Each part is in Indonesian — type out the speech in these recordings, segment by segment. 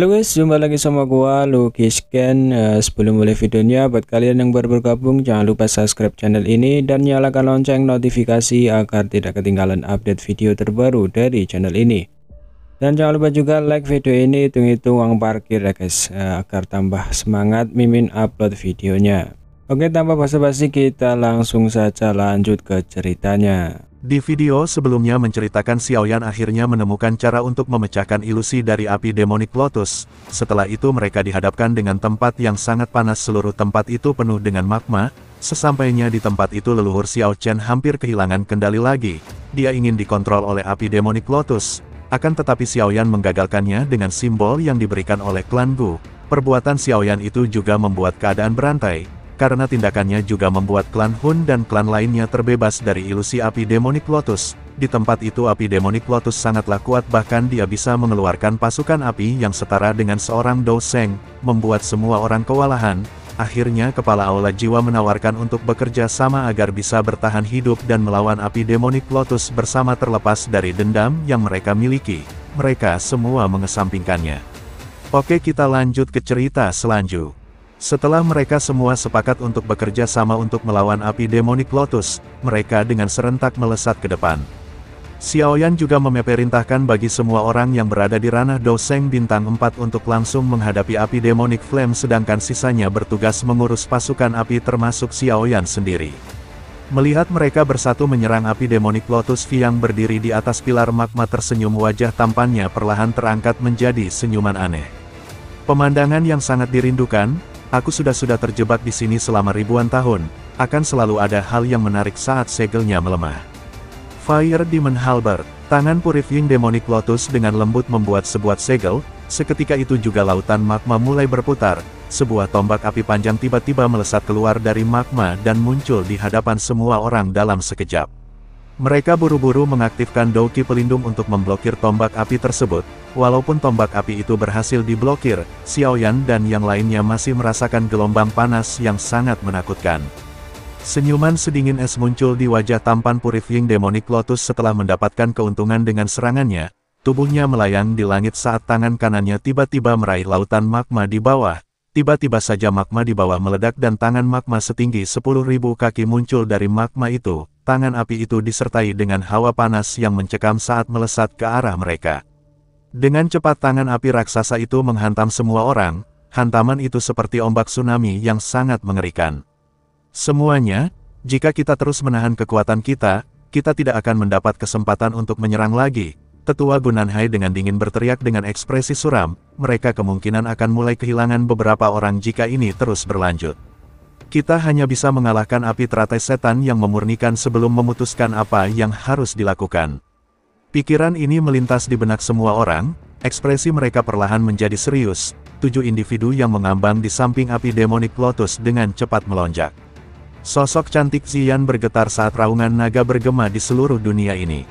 Halo guys, jumpa lagi sama gua Lucky Scan. Sebelum mulai videonya, buat kalian yang baru bergabung jangan lupa subscribe channel ini dan nyalakan lonceng notifikasi agar tidak ketinggalan update video terbaru dari channel ini. Dan jangan lupa juga like video ini, hitung-hitung uang parkir ya guys, agar tambah semangat Mimin upload videonya. Oke, tanpa basa-basi kita langsung saja lanjut ke ceritanya. Di video sebelumnya menceritakan Xiaoyan akhirnya menemukan cara untuk memecahkan ilusi dari api Demonic Lotus. Setelah itu mereka dihadapkan dengan tempat yang sangat panas, seluruh tempat itu penuh dengan magma. Sesampainya di tempat itu leluhur Xiao Chen hampir kehilangan kendali lagi. Dia ingin dikontrol oleh api Demonic Lotus. Akan tetapi Xiaoyan menggagalkannya dengan simbol yang diberikan oleh klan Gu. Perbuatan Xiaoyan itu juga membuat keadaan berantai. Karena tindakannya juga membuat klan Hun dan klan lainnya terbebas dari ilusi api Demonic Lotus. Di tempat itu api Demonic Lotus sangatlah kuat, bahkan dia bisa mengeluarkan pasukan api yang setara dengan seorang Dou Sheng, membuat semua orang kewalahan. Akhirnya kepala aula jiwa menawarkan untuk bekerja sama agar bisa bertahan hidup dan melawan api Demonic Lotus bersama, terlepas dari dendam yang mereka miliki. Mereka semua mengesampingkannya. Oke, kita lanjut ke cerita selanjutnya. Setelah mereka semua sepakat untuk bekerja sama untuk melawan api Demonic Lotus, mereka dengan serentak melesat ke depan. Xiaoyan juga memerintahkan bagi semua orang yang berada di ranah Dou Sheng bintang 4 untuk langsung menghadapi api Demonic Flame, sedangkan sisanya bertugas mengurus pasukan api termasuk Xiaoyan sendiri. Melihat mereka bersatu menyerang api Demonic Lotus, yang berdiri di atas pilar magma tersenyum, wajah tampannya perlahan terangkat menjadi senyuman aneh. Pemandangan yang sangat dirindukan. Aku sudah terjebak di sini selama ribuan tahun, akan selalu ada hal yang menarik saat segelnya melemah. Fire Demon Halberd, tangan Purifying Demonic Lotus dengan lembut membuat sebuah segel, seketika itu juga lautan magma mulai berputar, sebuah tombak api panjang tiba-tiba melesat keluar dari magma dan muncul di hadapan semua orang dalam sekejap. Mereka buru-buru mengaktifkan Douki pelindung untuk memblokir tombak api tersebut. Walaupun tombak api itu berhasil diblokir, Xiaoyan dan yang lainnya masih merasakan gelombang panas yang sangat menakutkan. Senyuman sedingin es muncul di wajah tampan Purifying Demonic Lotus setelah mendapatkan keuntungan dengan serangannya. Tubuhnya melayang di langit saat tangan kanannya tiba-tiba meraih lautan magma di bawah. Tiba-tiba saja magma di bawah meledak dan tangan magma setinggi 10.000 kaki muncul dari magma itu. Tangan api itu disertai dengan hawa panas yang mencekam saat melesat ke arah mereka. Dengan cepat tangan api raksasa itu menghantam semua orang. Hantaman itu seperti ombak tsunami yang sangat mengerikan. Semuanya, jika kita terus menahan kekuatan kita, kita tidak akan mendapat kesempatan untuk menyerang lagi. Tetua Gunanhai dengan dingin berteriak dengan ekspresi suram. Mereka kemungkinan akan mulai kehilangan beberapa orang jika ini terus berlanjut. Kita hanya bisa mengalahkan api teratai setan yang memurnikan sebelum memutuskan apa yang harus dilakukan. Pikiran ini melintas di benak semua orang, ekspresi mereka perlahan menjadi serius. 7 individu yang mengambang di samping api Demonic Lotus dengan cepat melonjak. Sosok cantik Ziyan bergetar saat raungan naga bergema di seluruh dunia ini.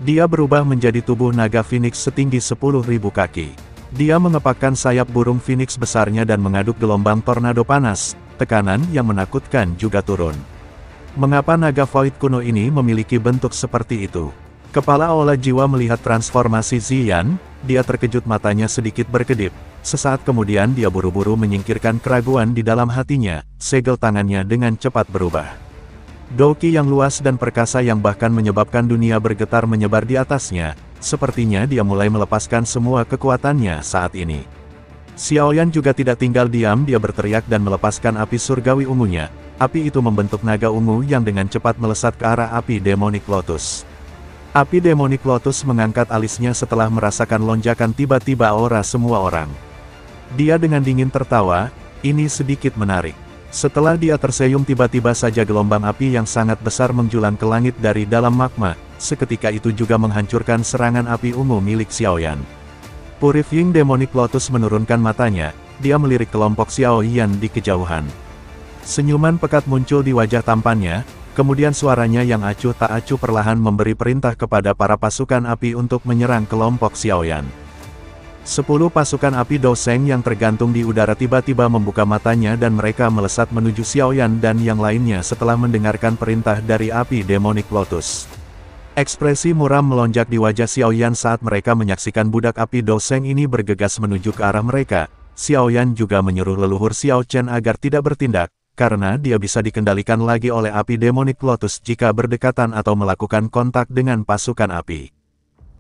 Dia berubah menjadi tubuh naga Phoenix setinggi 10.000 kaki. Dia mengepakkan sayap burung Phoenix besarnya dan mengaduk gelombang tornado panas. Tekanan yang menakutkan juga turun. Mengapa naga Void kuno ini memiliki bentuk seperti itu? Kepala aula jiwa melihat transformasi Ziyan, dia terkejut, matanya sedikit berkedip. Sesaat kemudian dia buru-buru menyingkirkan keraguan di dalam hatinya, segel tangannya dengan cepat berubah. Douki yang luas dan perkasa yang bahkan menyebabkan dunia bergetar menyebar di atasnya, sepertinya dia mulai melepaskan semua kekuatannya saat ini. Xiaoyan juga tidak tinggal diam, dia berteriak dan melepaskan api surgawi ungunya. Api itu membentuk naga ungu yang dengan cepat melesat ke arah api Demonic Lotus. Api Demonic Lotus mengangkat alisnya setelah merasakan lonjakan tiba-tiba aura semua orang. Dia dengan dingin tertawa, ini sedikit menarik. Setelah dia tersenyum, tiba-tiba saja gelombang api yang sangat besar menjulang ke langit dari dalam magma, seketika itu juga menghancurkan serangan api ungu milik Xiaoyan. Purifying Demonic Lotus menurunkan matanya, dia melirik kelompok Xiaoyan di kejauhan. Senyuman pekat muncul di wajah tampannya, kemudian suaranya yang acuh tak acuh perlahan memberi perintah kepada para pasukan api untuk menyerang kelompok Xiaoyan. 10 pasukan api Dou Sheng yang tergantung di udara tiba-tiba membuka matanya dan mereka melesat menuju Xiaoyan dan yang lainnya setelah mendengarkan perintah dari api Demonic Lotus. Ekspresi muram melonjak di wajah Xiaoyan saat mereka menyaksikan budak api Douseng ini bergegas menuju ke arah mereka. Xiaoyan juga menyuruh leluhur Xiao Chen agar tidak bertindak, karena dia bisa dikendalikan lagi oleh api Demonic Lotus jika berdekatan atau melakukan kontak dengan pasukan api.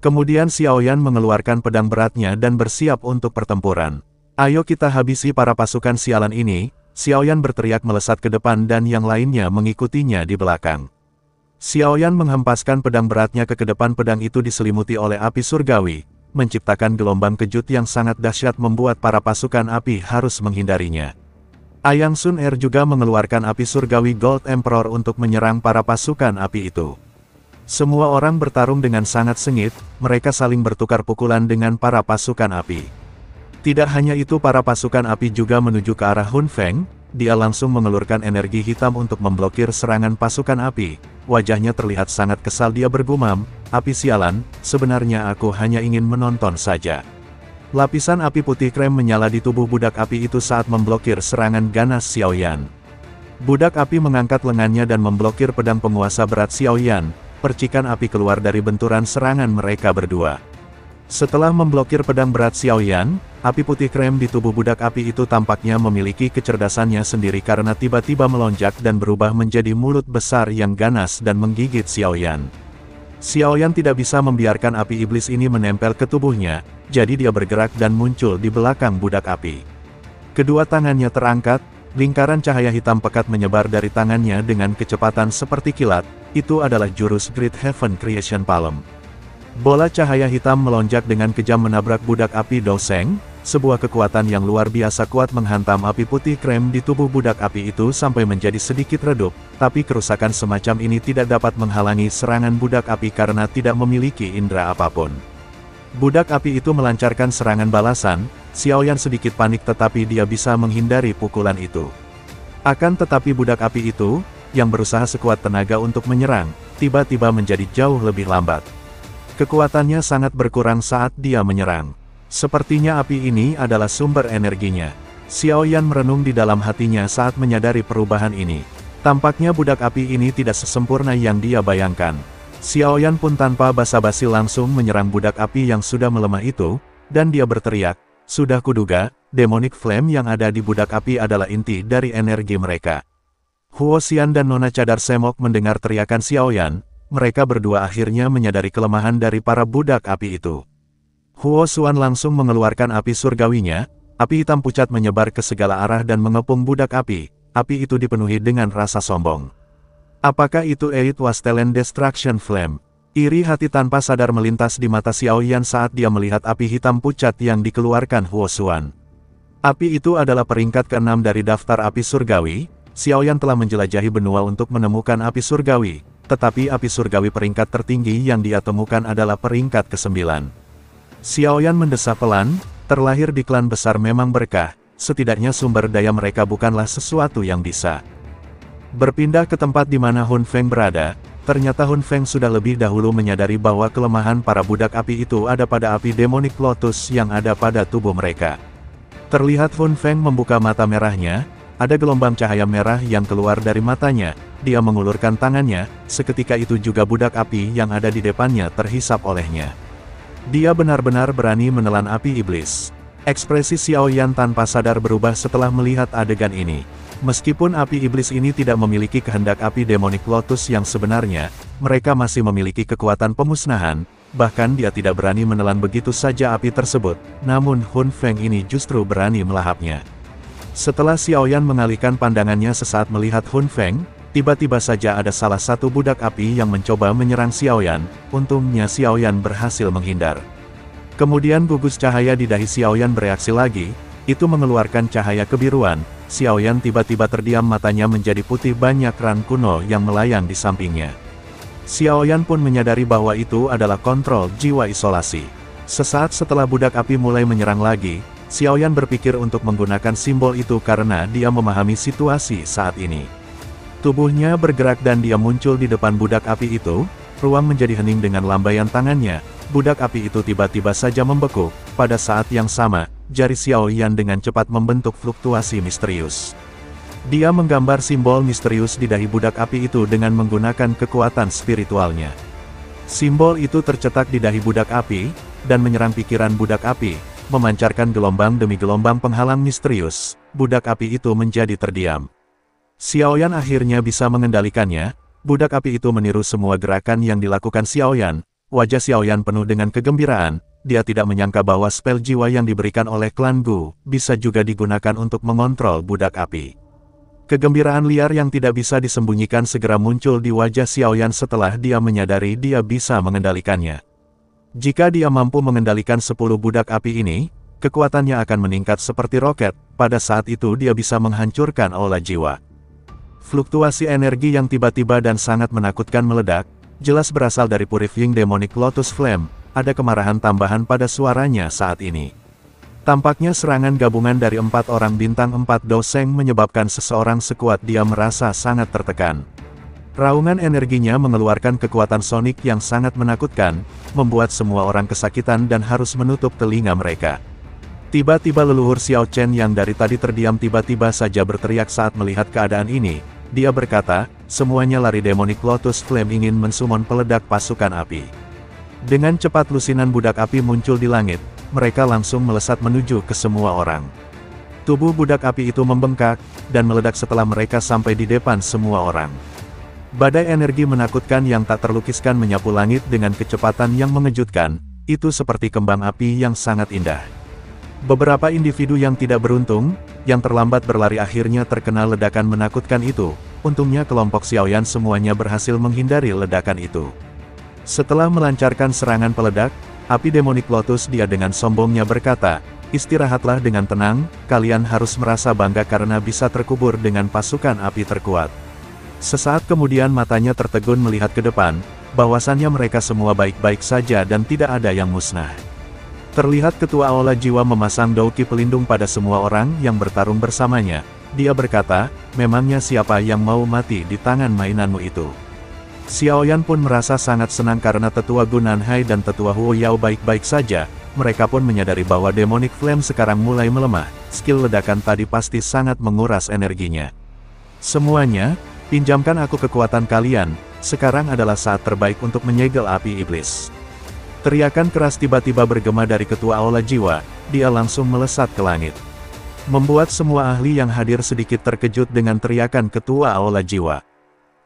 Kemudian Xiaoyan mengeluarkan pedang beratnya dan bersiap untuk pertempuran. "Ayo kita habisi para pasukan sialan ini," Xiaoyan berteriak melesat ke depan dan yang lainnya mengikutinya di belakang. Xiaoyan menghempaskan pedang beratnya ke depan. Pedang itu diselimuti oleh api surgawi, menciptakan gelombang kejut yang sangat dahsyat membuat para pasukan api harus menghindarinya. Ayang Sun Er juga mengeluarkan api surgawi Gold Emperor untuk menyerang para pasukan api itu. Semua orang bertarung dengan sangat sengit, mereka saling bertukar pukulan dengan para pasukan api. Tidak hanya itu, para pasukan api juga menuju ke arah Hun Feng. Dia langsung mengelurkan energi hitam untuk memblokir serangan pasukan api. Wajahnya terlihat sangat kesal. Dia bergumam, "Api sialan, sebenarnya aku hanya ingin menonton saja." Lapisan api putih krem menyala di tubuh budak api itu saat memblokir serangan ganas Xiaoyan. Budak api mengangkat lengannya dan memblokir pedang penguasa berat Xiaoyan. Percikan api keluar dari benturan serangan mereka berdua. Setelah memblokir pedang berat Xiaoyan, api putih krem di tubuh budak api itu tampaknya memiliki kecerdasannya sendiri karena tiba-tiba melonjak dan berubah menjadi mulut besar yang ganas dan menggigit Xiaoyan. Xiaoyan tidak bisa membiarkan api iblis ini menempel ke tubuhnya, jadi dia bergerak dan muncul di belakang budak api. Kedua tangannya terangkat, lingkaran cahaya hitam pekat menyebar dari tangannya dengan kecepatan seperti kilat. Itu adalah jurus Great Heaven Creation Palm. Bola cahaya hitam melonjak dengan kejam menabrak budak api Douseng. Sebuah kekuatan yang luar biasa kuat menghantam api putih krem di tubuh budak api itu sampai menjadi sedikit redup, tapi kerusakan semacam ini tidak dapat menghalangi serangan budak api karena tidak memiliki indera apapun. Budak api itu melancarkan serangan balasan. Xiaoyan sedikit panik tetapi dia bisa menghindari pukulan itu. Akan tetapi budak api itu, yang berusaha sekuat tenaga untuk menyerang, tiba-tiba menjadi jauh lebih lambat. Kekuatannya sangat berkurang saat dia menyerang. Sepertinya api ini adalah sumber energinya. Xiaoyan merenung di dalam hatinya saat menyadari perubahan ini. Tampaknya budak api ini tidak sesempurna yang dia bayangkan. Xiaoyan pun tanpa basa-basi langsung menyerang budak api yang sudah melemah itu, dan dia berteriak, "Sudah kuduga, Demonic Flame yang ada di budak api adalah inti dari energi mereka." Huo Xian dan Nona Cadar Semok mendengar teriakan Xiaoyan. Mereka berdua akhirnya menyadari kelemahan dari para budak api itu. Huo Xuan langsung mengeluarkan api surgawinya. Api hitam pucat menyebar ke segala arah dan mengepung budak api. Api itu dipenuhi dengan rasa sombong. Apakah itu Eight Was Talent Destruction Flame? Iri hati tanpa sadar melintas di mata Xiaoyan saat dia melihat api hitam pucat yang dikeluarkan Huo Xuan. Api itu adalah peringkat ke-6 dari daftar api surgawi. Xiaoyan telah menjelajahi benua untuk menemukan api surgawi. Tetapi api surgawi peringkat tertinggi yang dia temukan adalah peringkat ke-9. Xiaoyan mendesah pelan, terlahir di klan besar memang berkah, setidaknya sumber daya mereka bukanlah sesuatu yang bisa. Berpindah ke tempat di mana Hun Feng berada, ternyata Hun Feng sudah lebih dahulu menyadari bahwa kelemahan para budak api itu ada pada api Demonic Lotus yang ada pada tubuh mereka. Terlihat Hun Feng membuka mata merahnya, ada gelombang cahaya merah yang keluar dari matanya. Dia mengulurkan tangannya, seketika itu juga budak api yang ada di depannya terhisap olehnya. Dia benar-benar berani menelan api iblis. Ekspresi Xiaoyan tanpa sadar berubah setelah melihat adegan ini. Meskipun api iblis ini tidak memiliki kehendak api Demonic Lotus yang sebenarnya, mereka masih memiliki kekuatan pemusnahan, bahkan dia tidak berani menelan begitu saja api tersebut, namun Hun Feng ini justru berani melahapnya. Setelah Xiaoyan mengalihkan pandangannya sesaat melihat Hun Feng, tiba-tiba saja ada salah satu budak api yang mencoba menyerang Xiaoyan. Untungnya Xiaoyan berhasil menghindar. Kemudian gugus cahaya di dahi Xiaoyan bereaksi lagi, itu mengeluarkan cahaya kebiruan. Xiaoyan tiba-tiba terdiam, matanya menjadi putih, banyak ran kuno yang melayang di sampingnya. Xiaoyan pun menyadari bahwa itu adalah kontrol jiwa isolasi. Sesaat setelah budak api mulai menyerang lagi, Xiaoyan berpikir untuk menggunakan simbol itu karena dia memahami situasi saat ini. Tubuhnya bergerak dan dia muncul di depan budak api itu. Ruang menjadi hening dengan lambaian tangannya. Budak api itu tiba-tiba saja membekuk. Pada saat yang sama, jari Xiaoyan dengan cepat membentuk fluktuasi misterius. Dia menggambar simbol misterius di dahi budak api itu dengan menggunakan kekuatan spiritualnya. Simbol itu tercetak di dahi budak api, dan menyerang pikiran budak api, memancarkan gelombang demi gelombang penghalang misterius. Budak api itu menjadi terdiam. Xiaoyan akhirnya bisa mengendalikannya. Budak api itu meniru semua gerakan yang dilakukan Xiaoyan. Wajah Xiaoyan penuh dengan kegembiraan. Dia tidak menyangka bahwa spell jiwa yang diberikan oleh klan Gu bisa juga digunakan untuk mengontrol budak api. Kegembiraan liar yang tidak bisa disembunyikan segera muncul di wajah Xiaoyan setelah dia menyadari dia bisa mengendalikannya. Jika dia mampu mengendalikan 10 budak api ini, kekuatannya akan meningkat seperti roket. Pada saat itu dia bisa menghancurkan aula jiwa. Fluktuasi energi yang tiba-tiba dan sangat menakutkan meledak, jelas berasal dari Purifying Demonic Lotus Flame. Ada kemarahan tambahan pada suaranya saat ini. Tampaknya serangan gabungan dari 4 orang bintang 4 doseng menyebabkan seseorang sekuat dia merasa sangat tertekan. Raungan energinya mengeluarkan kekuatan sonik yang sangat menakutkan, membuat semua orang kesakitan dan harus menutup telinga mereka. Tiba-tiba leluhur Xiao Chen yang dari tadi terdiam tiba-tiba saja berteriak saat melihat keadaan ini. Dia berkata, semuanya lari. Demonic Lotus Flame ingin mensumon peledak pasukan api. Dengan cepat lusinan budak api muncul di langit, mereka langsung melesat menuju ke semua orang. Tubuh budak api itu membengkak, dan meledak setelah mereka sampai di depan semua orang. Badai energi menakutkan yang tak terlukiskan menyapu langit dengan kecepatan yang mengejutkan, itu seperti kembang api yang sangat indah. Beberapa individu yang tidak beruntung, yang terlambat berlari akhirnya terkena ledakan menakutkan itu. Untungnya kelompok Xiaoyan semuanya berhasil menghindari ledakan itu. Setelah melancarkan serangan peledak, api Demonic Lotus dia dengan sombongnya berkata, istirahatlah dengan tenang, kalian harus merasa bangga karena bisa terkubur dengan pasukan api terkuat. Sesaat kemudian matanya tertegun melihat ke depan, bahwasannya mereka semua baik-baik saja dan tidak ada yang musnah. Terlihat ketua aula jiwa memasang dauki pelindung pada semua orang yang bertarung bersamanya. Dia berkata, memangnya siapa yang mau mati di tangan mainanmu itu? Xiaoyan pun merasa sangat senang karena tetua Gu Nanhai dan tetua Huo Yao baik-baik saja. Mereka pun menyadari bahwa Demonic Flame sekarang mulai melemah. Skill ledakan tadi pasti sangat menguras energinya. Semuanya, pinjamkan aku kekuatan kalian. Sekarang adalah saat terbaik untuk menyegel api iblis. Teriakan keras tiba-tiba bergema dari ketua aula jiwa, dia langsung melesat ke langit. Membuat semua ahli yang hadir sedikit terkejut dengan teriakan ketua aula jiwa.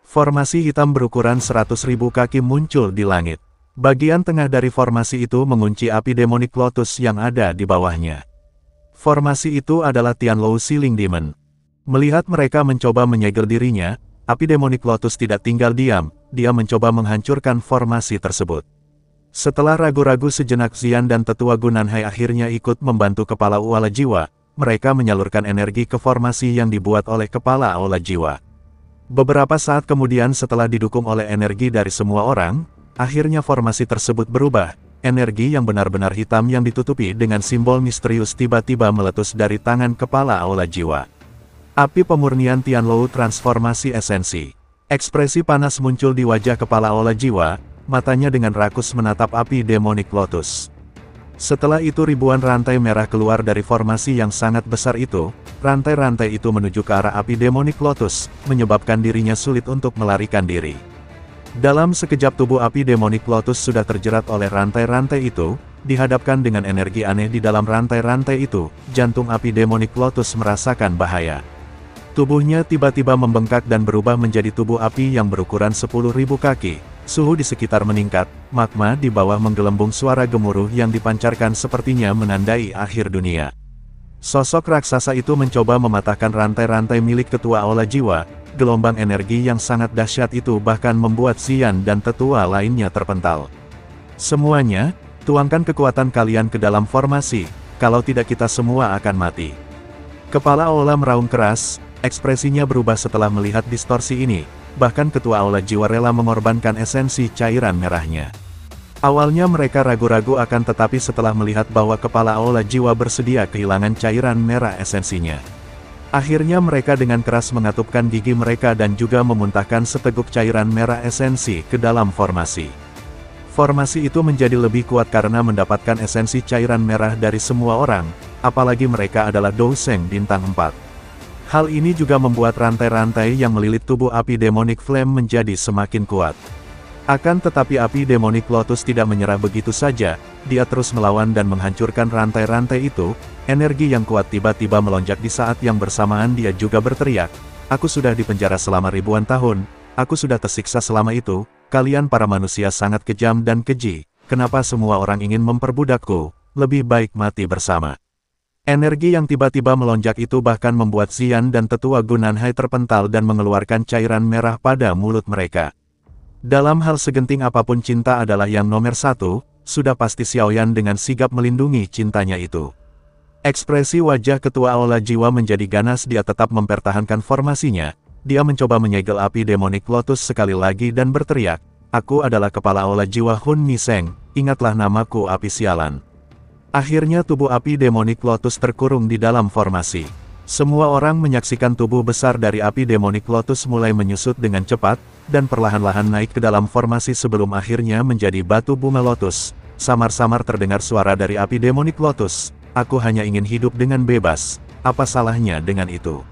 Formasi hitam berukuran 100.000 kaki muncul di langit. Bagian tengah dari formasi itu mengunci api Demonic Lotus yang ada di bawahnya. Formasi itu adalah Tianlou Sealing Demon. Melihat mereka mencoba menyegel dirinya, api Demonic Lotus tidak tinggal diam, dia mencoba menghancurkan formasi tersebut. Setelah ragu-ragu sejenak, Xian dan tetua Gu Nanhai akhirnya ikut membantu kepala aula jiwa. Mereka menyalurkan energi ke formasi yang dibuat oleh kepala aula jiwa. Beberapa saat kemudian setelah didukung oleh energi dari semua orang, akhirnya formasi tersebut berubah. Energi yang benar-benar hitam yang ditutupi dengan simbol misterius tiba-tiba meletus dari tangan kepala aula jiwa. Api pemurnian Tianlou transformasi esensi. Ekspresi panas muncul di wajah kepala aula jiwa. Matanya dengan rakus menatap api Demonic Lotus. Setelah itu ribuan rantai merah keluar dari formasi yang sangat besar itu. Rantai-rantai itu menuju ke arah api Demonic Lotus, menyebabkan dirinya sulit untuk melarikan diri. Dalam sekejap tubuh api Demonic Lotus sudah terjerat oleh rantai-rantai itu. Dihadapkan dengan energi aneh di dalam rantai-rantai itu, jantung api Demonic Lotus merasakan bahaya. Tubuhnya tiba-tiba membengkak dan berubah menjadi tubuh api yang berukuran 10.000 kaki. Suhu di sekitar meningkat, magma di bawah menggelembung, suara gemuruh yang dipancarkan sepertinya menandai akhir dunia. Sosok raksasa itu mencoba mematahkan rantai-rantai milik ketua aula jiwa. Gelombang energi yang sangat dahsyat itu bahkan membuat Xian dan tetua lainnya terpental. Semuanya, tuangkan kekuatan kalian ke dalam formasi, kalau tidak kita semua akan mati. Kepala aula meraung keras, ekspresinya berubah setelah melihat distorsi ini. Bahkan ketua aula jiwa rela mengorbankan esensi cairan merahnya. Awalnya mereka ragu-ragu akan, tetapi setelah melihat bahwa kepala aula jiwa bersedia kehilangan cairan merah esensinya. Akhirnya mereka dengan keras mengatupkan gigi mereka dan juga memuntahkan seteguk cairan merah esensi ke dalam formasi. Formasi itu menjadi lebih kuat karena mendapatkan esensi cairan merah dari semua orang, apalagi mereka adalah doseng bintang 4. Hal ini juga membuat rantai-rantai yang melilit tubuh api Demonic Flame menjadi semakin kuat. Akan tetapi api demonik Lotus tidak menyerah begitu saja, dia terus melawan dan menghancurkan rantai-rantai itu. Energi yang kuat tiba-tiba melonjak di saat yang bersamaan dia juga berteriak, "Aku sudah dipenjara selama ribuan tahun, aku sudah tersiksa selama itu, kalian para manusia sangat kejam dan keji, kenapa semua orang ingin memperbudakku, lebih baik mati bersama." Energi yang tiba-tiba melonjak itu bahkan membuat Xian dan tetua Gunanhai terpental dan mengeluarkan cairan merah pada mulut mereka. Dalam hal segenting apapun cinta adalah yang nomor satu, sudah pasti Xiaoyan dengan sigap melindungi cintanya itu. Ekspresi wajah ketua Aula Jiwa menjadi ganas, dia tetap mempertahankan formasinya, dia mencoba menyegel api demonik Lotus sekali lagi dan berteriak, "Aku adalah kepala Aula Jiwa Hun Miseng, ingatlah namaku api sialan." Akhirnya tubuh api demonik Lotus terkurung di dalam formasi. Semua orang menyaksikan tubuh besar dari api demonik Lotus mulai menyusut dengan cepat, dan perlahan-lahan naik ke dalam formasi sebelum akhirnya menjadi batu bunga lotus. Samar-samar terdengar suara dari api demonik Lotus, "Aku hanya ingin hidup dengan bebas, apa salahnya dengan itu?"